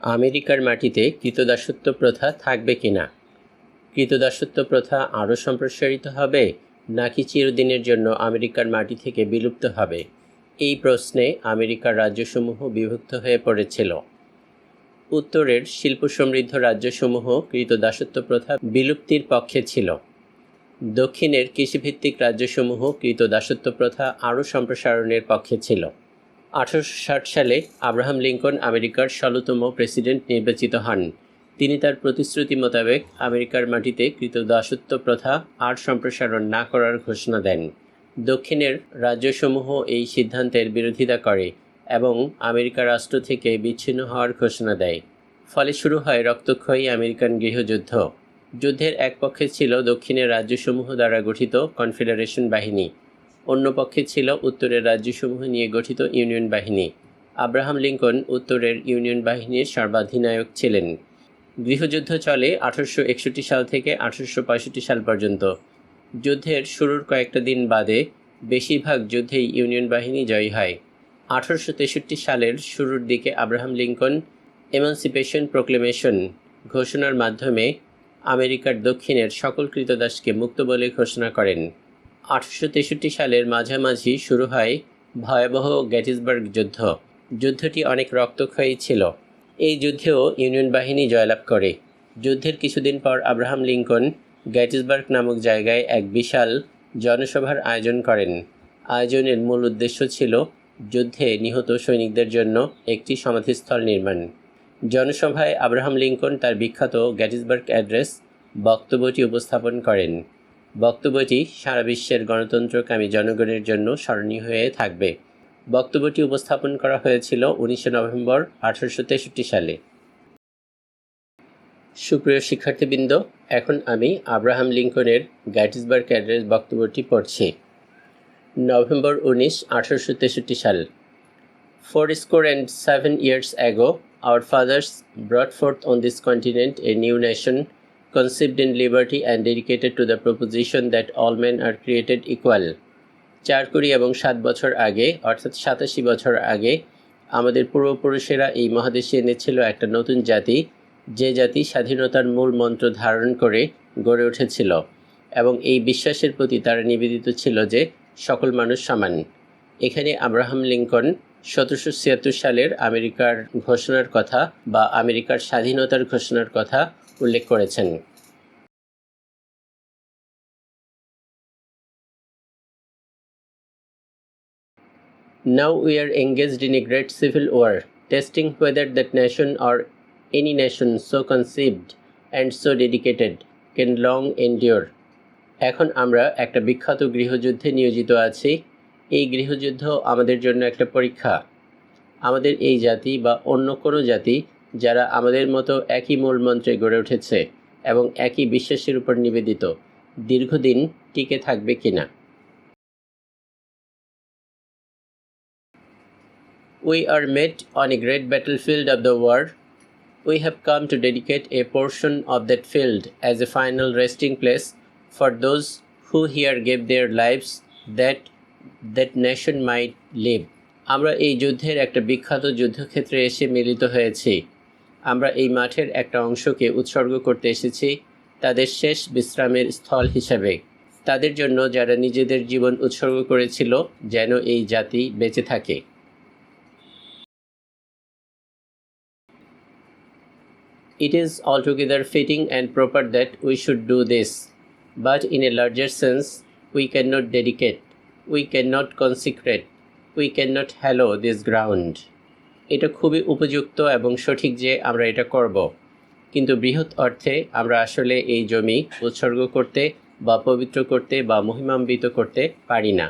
আমেরিকার মাটিতে ক্রীতদাসত্ব প্রথা থাকবে কিনা? ক্রীতদাসত্ব প্রথা আরও সম্প্রসারিত হবে নাকি চিরদিনের জন্য আমেরিকার মাটি থেকে বিলুপ্ত হবে? এই প্রশ্নে আমেরিকার রাজ্যসমূহ বিভক্ত হয়ে পড়েছিল। উত্তরের শিল্পসমৃদ্ধ রাজ্যসমূহ ক্রীতদাসত্ব প্রথা বিলুপ্তির পক্ষে ছিল। দক্ষিণের কৃষিভিত্তিক রাজ্যসমূহ ক্রীতদাসত্ব প্রথা আরও সম্প্রসারণের পক্ষে ছিল। 1860 সালে আব্রাহাম লিঙ্কন আমেরিকার 16তম প্রেসিডেন্ট নির্বাচিত হন। তিনি তার প্রতিশ্রুতি মোতাবেক আমেরিকার মাটিতে ক্রীতদাসত্ব প্রথা আর সম্প্রসারণ না করার ঘোষণা দেন। দক্ষিণের রাজ্যসমূহ এই সিদ্ধান্তের বিরোধিতা করে এবং আমেরিকা রাষ্ট্র থেকে বিচ্ছিন্ন হওয়ার ঘোষণা দেয়। ফলে শুরু হয় রক্তক্ষয়ী আমেরিকান গৃহযুদ্ধ। যুদ্ধের এক পক্ষে ছিল দক্ষিণের রাজ্যসমূহ দ্বারা গঠিত কনফেডারেশন বাহিনী, অন্য পক্ষে ছিল উত্তরের রাজ্যসমূহ নিয়ে গঠিত ইউনিয়ন বাহিনী। আব্রাহাম লিঙ্কন উত্তরের ইউনিয়ন বাহিনীর সর্বাধিনায়ক ছিলেন। গৃহযুদ্ধ চলে 1861 সাল থেকে 1865 সাল পর্যন্ত। যুদ্ধের শুরুর কয়েকটা দিন বাদে বেশিরভাগ যুদ্ধেই ইউনিয়ন বাহিনী জয়ী হয়। 1863 সালের শুরুর দিকে আব্রাহাম লিঙ্কন এমানসিপেশন প্রোক্লেমেশন ঘোষণার মাধ্যমে আমেরিকার দক্ষিণের সকল ক্রীতদাসকে মুক্ত বলে ঘোষণা করেন। 1863 সালের মাঝামাঝি শুরু হয় ভয়াবহ গ্যাটিসবার্গ যুদ্ধ। যুদ্ধটি অনেক রক্তক্ষয়ী ছিল। এই যুদ্ধেও ইউনিয়ন বাহিনী জয়লাভ করে। যুদ্ধের কিছুদিন পর আব্রাহাম লিঙ্কন গ্যাটিসবার্গ নামক জায়গায় এক বিশাল জনসভার আয়োজন করেন। আয়োজনের মূল উদ্দেশ্য ছিল যুদ্ধে নিহত সৈনিকদের জন্য একটি সমাধিস্থল নির্মাণ। জনসভায় আব্রাহাম লিঙ্কন তার বিখ্যাত গ্যাটিসবার্গ অ্যাড্রেস বক্তব্যটি উপস্থাপন করেন। বক্তব্যটি সারা বিশ্বের গণতন্ত্রকামী জনগণের জন্য স্মরণীয় হয়ে থাকবে। বক্তব্যটি উপস্থাপন করা হয়েছিল 19 নভেম্বর 1863 সালে। সুপ্রিয় শিক্ষার্থীবৃন্দ, এখন আমি আব্রাহাম লিঙ্কনের গ্যাটিসবার্গ অ্যাড্রেস বক্তব্যটি পড়ছি। নভেম্বর 19, 1863 সাল। 47 years ago, our fathers brought forth on this continent a new nation, conceived in liberty and dedicated to the proposition that all men are created equal. 4 এবং 7 বছর আগে, অর্থাৎ 87 বছর আগে, আমাদের পূর্বপুরুষেরা এই মহাদেশে এনেছিল একটা নতুন জাতি, যে জাতি স্বাধীনতার মূল মন্ত্র ধারণ করে গড়ে উঠেছিল এবং এই বিশ্বাসের প্রতি তারা নিবেদিত ছিল যে সকল মানুষ সমান। এখানে আব্রাহাম লিঙ্কন 1776 সালের আমেরিকার ঘোষণার কথা বা আমেরিকার স্বাধীনতার ঘোষণার কথা উল্লেখ করেছেন। Now we are engaged in a great civil war, testing whether that nation or any nation so conceived and so dedicated can long endure. এখন আমরা একটা বিখ্যাত গৃহযুদ্ধে নিয়োজিত আছি। এই গৃহযুদ্ধ আমাদের জন্য একটা পরীক্ষা। আমাদের এই জাতি বা অন্য কোনো জাতি যারা আমাদের মতো একই মূলমন্ত্রে গড়ে উঠেছে এবং একই বিশ্বাসের উপর নিবেদিত, দীর্ঘদিন টিকে থাকবে কিনা। We are met on a great battlefield of the war. We have come to dedicate a portion of that field as a final resting place for those who here gave their lives that nation might live. আমরা এই যুদ্ধের একটা বিখ্যাত যুদ্ধক্ষেত্রে এসে মিলিত হয়েছি। আমরা এই মাঠের একটা অংশকে উৎসর্গ করতে এসেছি তাদের শেষ বিশ্রামের স্থল হিসেবে, তাদের জন্য যারা নিজেদের জীবন উৎসর্গ করেছিল যেন এই জাতি বেঁচে থাকে। It is altogether fitting and proper that we should do this, but in a larger sense, we cannot dedicate, we cannot consecrate, we cannot hallow this ground. এটা খুবই উপযুক্ত এবং সঠিক যে আমরা এটা করব, কিন্তু বৃহৎ অর্থে আমরা আসলে এই জমি উৎসর্গ করতে বা পবিত্র করতে বা মহিমান্বিত করতে পারি না।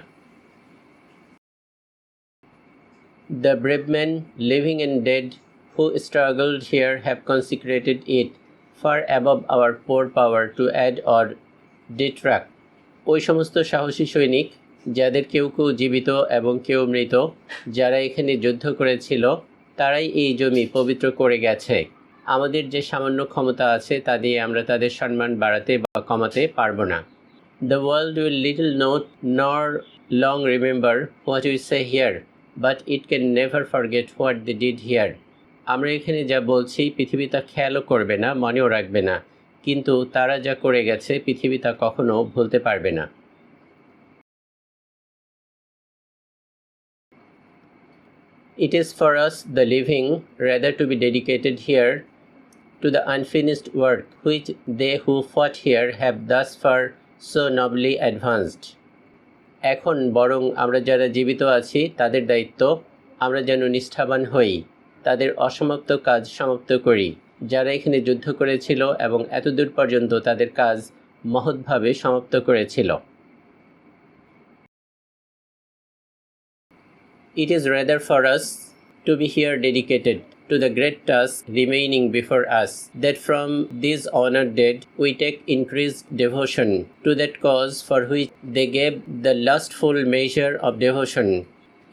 The brave men, living and dead, who struggled here have consecrated it far above our poor power to add or detract. ওই সমস্ত সাহসী সৈনিক যাদের কেউ কেউ জীবিত এবং কেউ মৃত, যারা এখানে যুদ্ধ করেছিল, তারাই এই জমি পবিত্র করে গেছে। আমাদের যে সামান্য ক্ষমতা আছে তা দিয়ে আমরা তাদের সম্মান বাড়াতে বা কমাতে পারবো না। The world will little note nor long remember what we say here, but it can never forget what they did here. আমরা এখানে যা বলছি পৃথিবী তা খেয়ালও করবে না, মনেও রাখবে না, কিন্তু তারা যা করে গেছে পৃথিবী তা কখনো ভুলতে পারবে না। It is for us, the living, rather to be dedicated here to the unfinished work which they who fought here have thus far so nobly advanced. এখন বরং আমরা যারা জীবিত আছি তাদের দায়িত্ব আমরা যেন নিষ্ঠাবান হই, তাদের অসমাপ্ত কাজ সমাপ্ত করি, যারা এখানে যুদ্ধ করেছিল এবং এতদূর পর্যন্ত তাদের কাজ মহৎভাবে সমাপ্ত করেছিল। It is rather for us to be here dedicated to the great task remaining before us, that from these honored dead we take increased devotion to that cause for which they gave the lustful measure of devotion.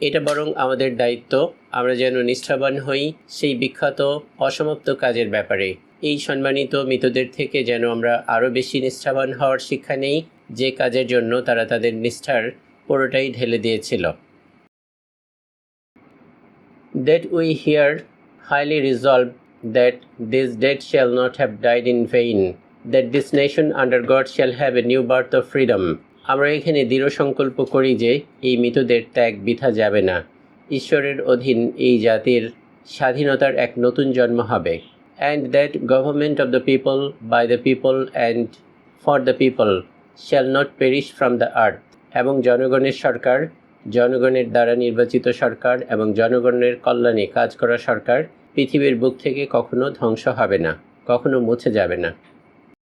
এটা বরং আমাদের দায়িত্ব আমরা যেন নিষ্ঠাবান হই সেই বিখ্যাত অসমাপ্ত কাজের ব্যাপারে। এই সম্মানিত মৃতদের থেকে যেন আমরা আরও বেশি নিষ্ঠাবান হওয়ার শিক্ষা নেই, যে কাজের জন্য তারা তাদের নিষ্ঠার পুরোটাই ঢেলে দিয়েছিল। That we here highly resolve that this dead shall not have died in vain, that this nation under God shall have a new birth of freedom. আমরা এখানে দৃঢ় সংকল্প করি যে এই মৃতদের ত্যাগ বৃথা যাবে না, ঈশ্বরের অধীন এই জাতির স্বাধীনতার এক নতুন জন্ম হবে। And that government of the people, by the people and for the people shall not perish from the earth. এবং জনগণের সরকার, জনগণের দ্বারা নির্বাচিত সরকার এবং জনগণের কল্যাণে কাজ করা সরকার পৃথিবীর বুক থেকে কখনো ধ্বংস হবে না, কখনো মুছে যাবে না।